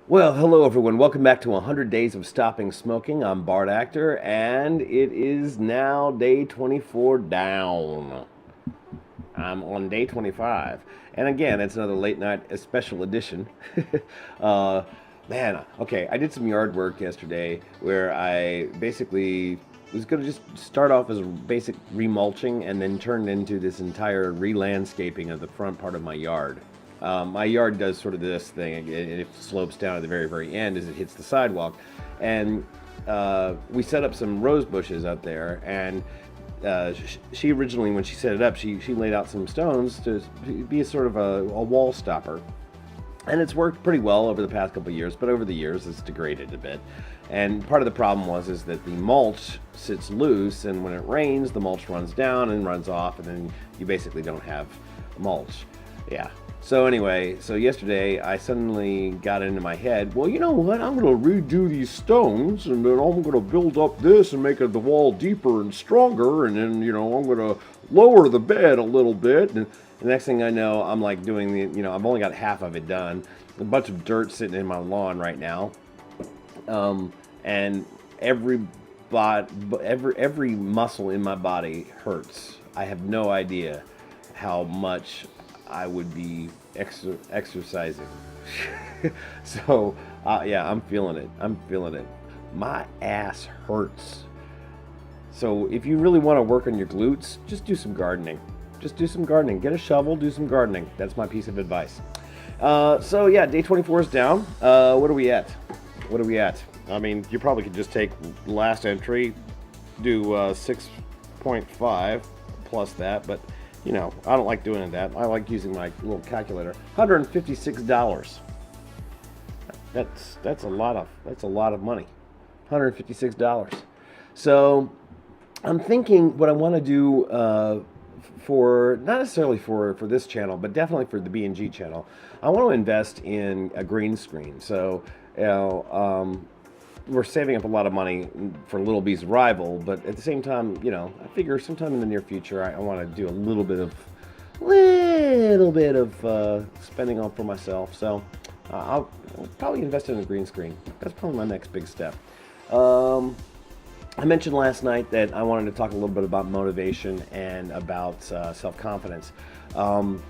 Well, hello everyone. Welcome back to 100 Days of Stopping Smoking. I'm Bardactor, and it is now day 24 down. I'm on day 25. And again, it's another late night special edition. uh, man, okay, I did some yard work yesterday where I basically was going to just start off as a basic remulching and then turned into this entire re-landscaping of the front part of my yard. My yard does sort of this thing, it slopes down at the very, very end as it hits the sidewalk. And we set up some rose bushes out there, and she originally, when she set it up, she laid out some stones to be a sort of a wall stopper. And it's worked pretty well over the past couple of years, but over the years it's degraded a bit. And part of the problem is that the mulch sits loose, and when it rains, the mulch runs down and runs off, and then you basically don't have mulch. Yeah. So anyway, so yesterday I suddenly got into my head, well, you know what? I'm going to redo these stones, and then I'm going to build up this and make the wall deeper and stronger, and then, I'm going to lower the bed a little bit. And the next thing I know, I'm like doing I've only got half of it done. A bunch of dirt sitting in my lawn right now. And every muscle in my body hurts. I have no idea how much I would be exercising. So, yeah, I'm feeling it. I'm feeling it. My ass hurts. So, if you really want to work on your glutes, just do some gardening. Just do some gardening. Get a shovel, do some gardening. That's my piece of advice. So, yeah, day 24 is down. What are we at? What are we at? I mean, you probably could just take last entry, do 6.5 plus that, but I don't like doing that. I like using my little calculator. $156. That's a lot of money. $156. So I'm thinking what I want to do for not necessarily for this channel, but definitely for the B&G channel. I want to invest in a green screen. So we're saving up a lot of money for Little B's arrival, but at the same time, I figure sometime in the near future, I want to do a little bit of spending on for myself. So I'll probably invest in a green screen. That's probably my next big step. I mentioned last night that I wanted to talk a little bit about motivation and about self-confidence. I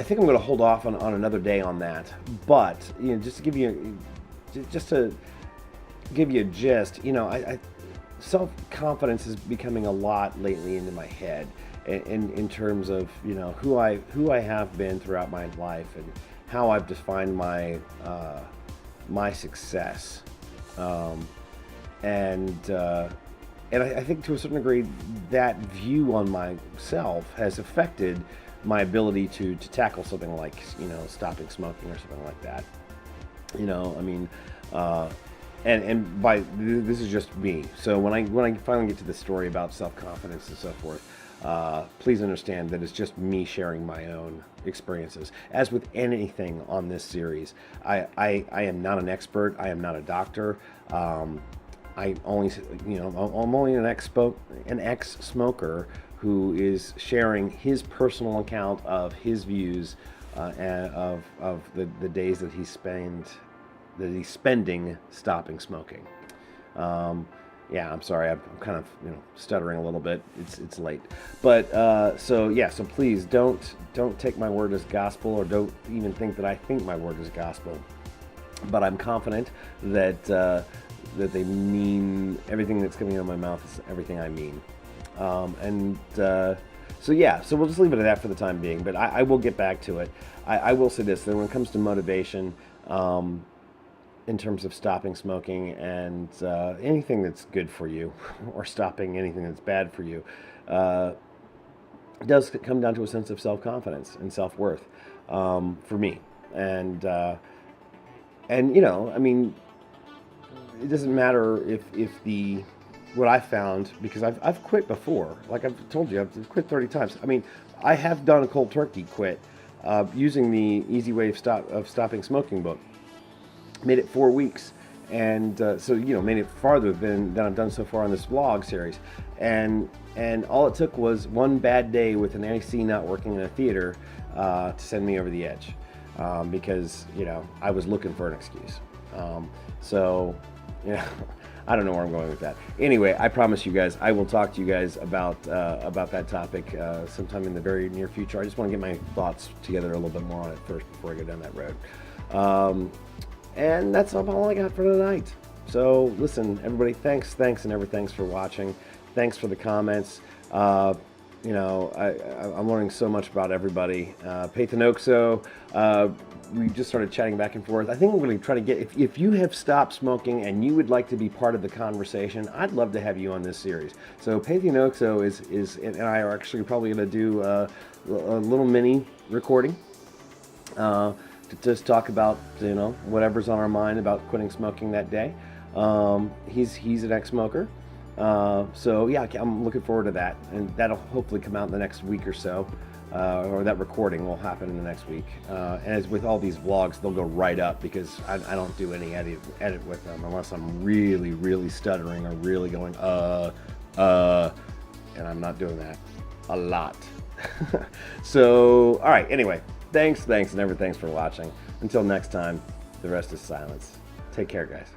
think I'm going to hold off on another day on that, but just to give you a gist, self-confidence is becoming a lot lately into my head, in terms of who I have been throughout my life and how I've defined my success, and I think to a certain degree that view on myself has affected my ability to tackle something like stopping smoking or something like that. I mean, and by this is just me. So when I finally get to the story about self-confidence and so forth, please understand that it's just me sharing my own experiences. As with anything on this series, I am not an expert. I am not a doctor. I only, I'm only an ex-smoker who is sharing his personal account of his views, and of the days that he's spending stopping smoking. Yeah, I'm sorry, I'm kind of stuttering a little bit. It's late, but so yeah, so please don't take my word as gospel, or don't even think that I think my word is gospel. But I'm confident that that they mean everything that's coming out of my mouth is everything I mean. So yeah, so we'll just leave it at that for the time being, but I will get back to it. I will say this, that when it comes to motivation, in terms of stopping smoking and anything that's good for you, or stopping anything that's bad for you, it does come down to a sense of self-confidence and self-worth, for me. And I mean, it doesn't matter if what I found, because I've quit before. Like I've told you, I've quit 30 times. I mean, I have done a cold turkey quit using the Easy Way of Stopping Smoking book. Made it 4 weeks, and so made it farther than I've done so far on this vlog series. And all it took was one bad day with an AC not working in a theater to send me over the edge. because, you know, I was looking for an excuse. So, you know, I don't know where I'm going with that. Anyway, I promise you guys, I will talk to you guys about that topic sometime in the very near future. I just want to get my thoughts together a little bit more on it first before I go down that road. And that's all I got for tonight. So listen, everybody, thanks, and thanks for watching. Thanks for the comments. You know, I'm learning so much about everybody. Pathanoxo, we just started chatting back and forth. I think we're going to try to get, if you have stopped smoking and you would like to be part of the conversation, I'd love to have you on this series. So Pathanoxo and I are actually probably going to do a little mini recording to just talk about, you know, whatever's on our mind about quitting smoking that day. He's an ex-smoker. So yeah, I'm looking forward to that, and that'll hopefully come out in the next week or so, or that recording will happen in the next week. And as with all these vlogs, they'll go right up because I don't do any edit with them unless I'm really stuttering or really going and I'm not doing that a lot. So all right, anyway, thanks, and thanks for watching. Until next time, the rest is silence. Take care, guys.